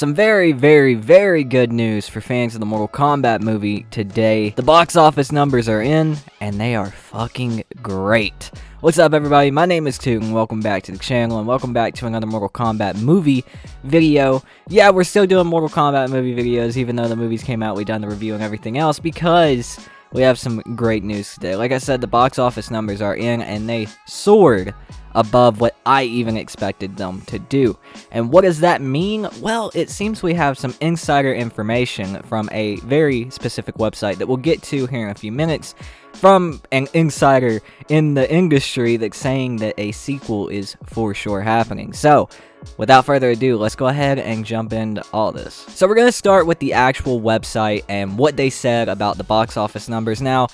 Some very, very, very good news for fans of the Mortal Kombat movie today. The box office numbers are in, and they are fucking great. What's up, everybody? My name is Toot, and welcome back to the channel, and welcome back to another Mortal Kombat movie video. Yeah, we're still doing Mortal Kombat movie videos, even though the movies came out, we've done the review and everything else, because we have some great news today. Like I said, the box office numbers are in, and they soared above what I even expected them to do. And what does that mean? Well, it seems we have some insider information from a very specific website that we'll get to here in a few minutes, from an insider in the industry that's saying that a sequel is for sure happening. So, without further ado, let's go ahead and jump into all this. So we're going to start with the actual website and what they said about the box office numbers. Now,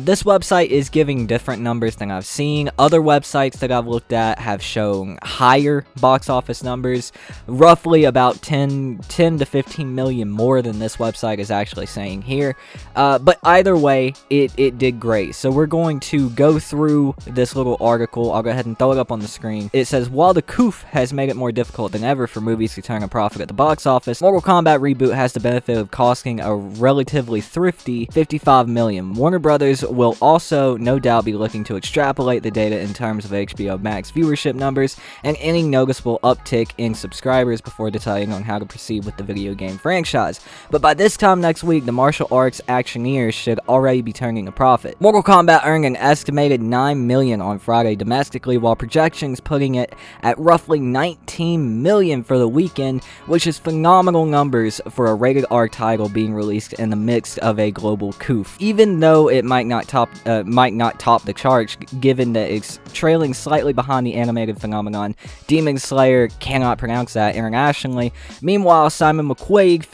this website is giving different numbers than I've seen. Other websites that I've looked at have shown higher box office numbers, roughly about 10 to 15 million more than this website is actually saying here. But either way, it did great. So we're going to go through this little article. I'll go ahead and throw it up on the screen. It says, while the COOF has made it more difficult than ever for movies to turn a profit at the box office, Mortal Kombat reboot has the benefit of costing a relatively thrifty $55 million. Warner Brothers will also no doubt be looking to extrapolate the data in terms of HBO Max viewership numbers and any noticeable uptick in subscribers before deciding on how to proceed with the video game franchise. But by this time next week, the martial arts actioneers should already be turning a profit. Mortal Kombat earned an estimated $9 million on Friday domestically, while projections putting it at roughly $19 million for the weekend, which is phenomenal numbers for a rated R title being released in the midst of a global COOF. Even though it might not top the charts, given that it's trailing slightly behind the animated phenomenon Demon Slayer, cannot pronounce that, internationally. Meanwhile, Simon McQuaid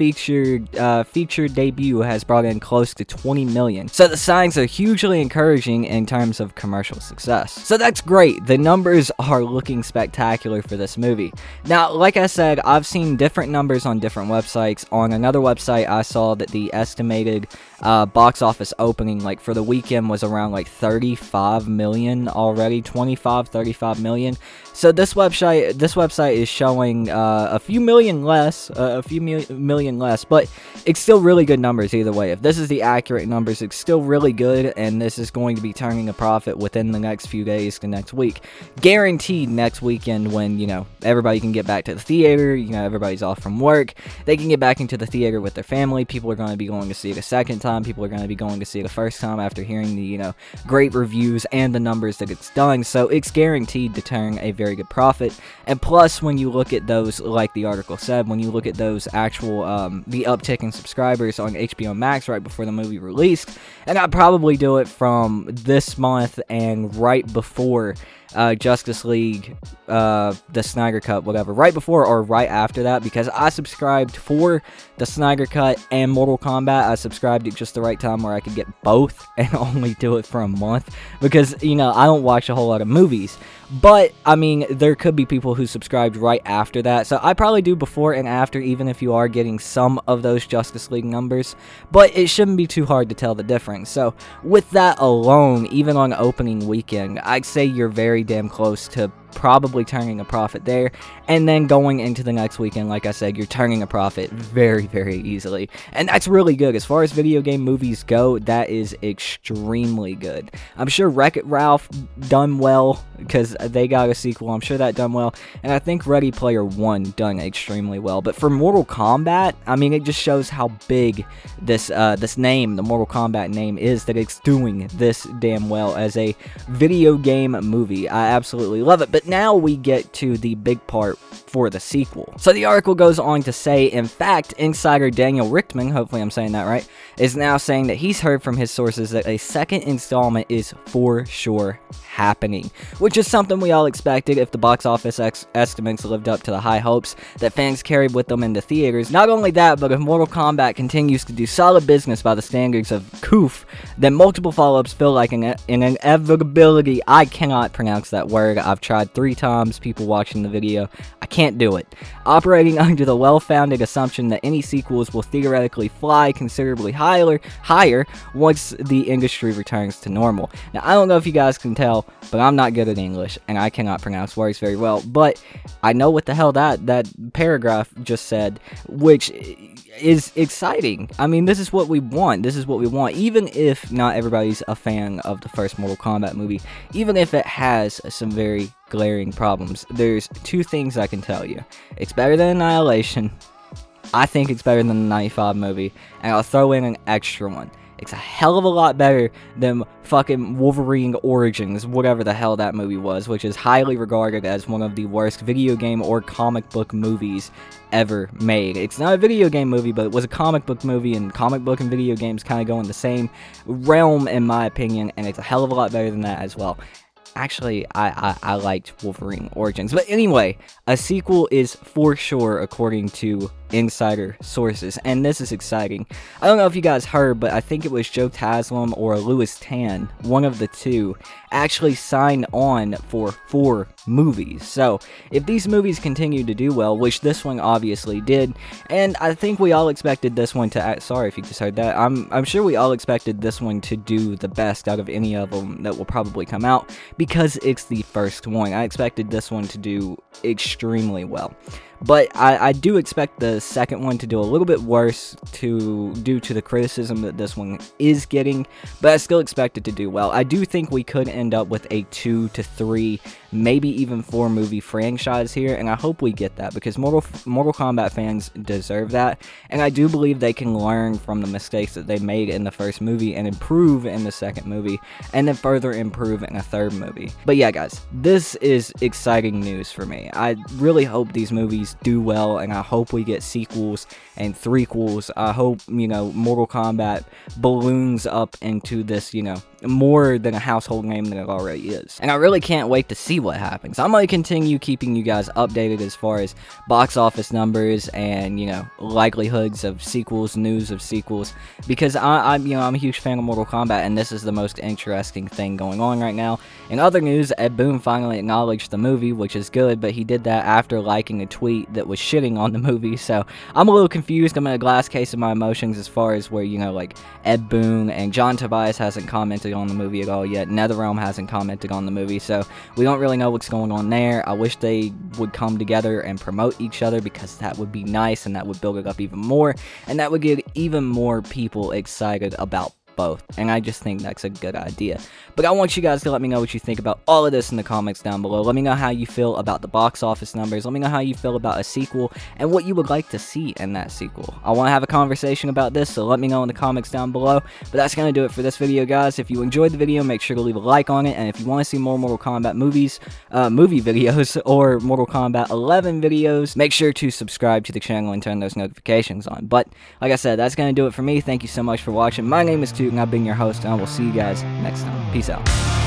featured debut has brought in close to 20 million. So the signs are hugely encouraging in terms of commercial success. So that's great. The numbers are looking spectacular for this movie. Now, like I said, I've seen different numbers on different websites. On another website, I saw that the estimated box office opening, like, for the weekend was around, like, 35 million already, 35 million. So this website is showing a few million less, but it's still really good numbers either way. If this is the accurate numbers, it's still really good, and this is going to be turning a profit within the next few days to next week. Guaranteed next weekend, when, you know, everybody can get back to the theater, you know, everybody's off from work, they can get back into the theater with their family. People are going to be going to see it a second time. People are going to be going to see it a first time after hearing the, you know, great reviews and the numbers that it's done. So it's guaranteed to turn a very good profit. And plus, when you look at those, like the article said, when you look at those actual the uptick in subscribers on HBO Max right before the movie released, and I'd probably do it from this month and right before Justice League, the Snyder Cut, whatever, right before or right after that, because I subscribed for the Snyder Cut and Mortal Kombat. I subscribed at just the right time where I could get both and only do it for a month, because, you know, I don't watch a whole lot of movies. But, I mean, there could be people who subscribed right after that, so I probably do before and after, even if you are getting some of those Justice League numbers, but it shouldn't be too hard to tell the difference. So, with that alone, even on opening weekend, I'd say you're very damn close to probably turning a profit there, and then going into the next weekend, like I said, you're turning a profit very, very easily, and that's really good. As far as video game movies go, that is extremely good. I'm sure Wreck-It Ralph done well, because they got a sequel. I'm sure that done well, and I think Ready Player One done extremely well. But for Mortal Kombat, I mean, it just shows how big this name, the Mortal Kombat name, is, that it's doing this damn well as a video game movie. I absolutely love it. But now we get to the big part for the sequel. So the article goes on to say, in fact, insider Daniel Richtman, hopefully I'm saying that right, is now saying that he's heard from his sources that a second installment is for sure happening, which is something we all expected if the box office estimates lived up to the high hopes that fans carried with them into theaters. Not only that, but if Mortal Kombat continues to do solid business by the standards of COOF, then multiple follow-ups feel like an inevitability. I cannot pronounce that word. I've tried had 3 times people watching the video. I can't do it. Operating under the well-founded assumption that any sequels will theoretically fly considerably higher once the industry returns to normal. Now, I don't know if you guys can tell, but I'm not good at English, and I cannot pronounce words very well, but I know what the hell that paragraph just said, which is exciting. I mean, this is what we want. This is what we want. Even if not everybody's a fan of the first Mortal Kombat movie, even if it has some very glaring problems, there's 2 things I can tell you. It's better than Annihilation. I think it's better than the 95 movie, and I'll throw in an extra one. It's a hell of a lot better than fucking Wolverine Origins, whatever the hell that movie was, which is highly regarded as one of the worst video game or comic book movies ever made. It's not a video game movie, but it was a comic book movie, and comic book and video games kind of go in the same realm, in my opinion, and it's a hell of a lot better than that as well. Actually, I liked Wolverine Origins. But anyway, a sequel is for sure, according to insider sources, and this is exciting. I don't know if you guys heard, but I think it was Joe Taslim or Louis Tan, one of the two, actually signed on for 4 movies. So, if these movies continue to do well, which this one obviously did, and I think we all expected this one to sorry if you just heard that, I'm sure we all expected this one to do the best out of any of them that will probably come out, because it's the first one. I expected this one to do extremely well. But I do expect the second one to do a little bit worse due to the criticism that this one is getting, but I still expect it to do well. I do think we could end up with a 2 to 3, maybe even 4 movie franchise here, and I hope we get that, because Mortal Kombat fans deserve that, and I do believe they can learn from the mistakes that they made in the first movie and improve in the second movie, and then further improve in a third movie. But yeah, guys, this is exciting news for me. I really hope these movies do well, and I hope we get sequels and threequels. I hope, Mortal Kombat balloons up into this, more than a household name than it already is. And I really can't wait to see what happens. I'm going to continue keeping you guys updated as far as box office numbers and, likelihoods of sequels, news of sequels, because I'm a huge fan of Mortal Kombat, and this is the most interesting thing going on right now. In other news, Ed Boon finally acknowledged the movie, which is good, but he did that after liking a tweet that was shitting on the movie, so I'm a little confused. I'm in a glass case of my emotions as far as where, Ed Boon and John Tobias hasn't commented on the movie at all yet. NetherRealm hasn't commented on the movie, so we don't really know what's going on there. I wish they would come together and promote each other, because that would be nice, and that would build it up even more, and that would get even more people excited about both, and I just think that's a good idea. But I want you guys to let me know what you think about all of this in the comments down below. Let me know how you feel about the box office numbers. Let me know how you feel about a sequel and what you would like to see in that sequel. I want to have a conversation about this, so let me know in the comments down below. But that's going to do it for this video, guys. If you enjoyed the video, make sure to leave a like on it, and if you want to see more Mortal Kombat movie videos or Mortal Kombat 11 videos, make sure to subscribe to the channel and turn those notifications on. But like I said, that's going to do it for me. Thank you so much for watching. My name is Toot, and I've been your host, and I will see you guys next time. Peace out.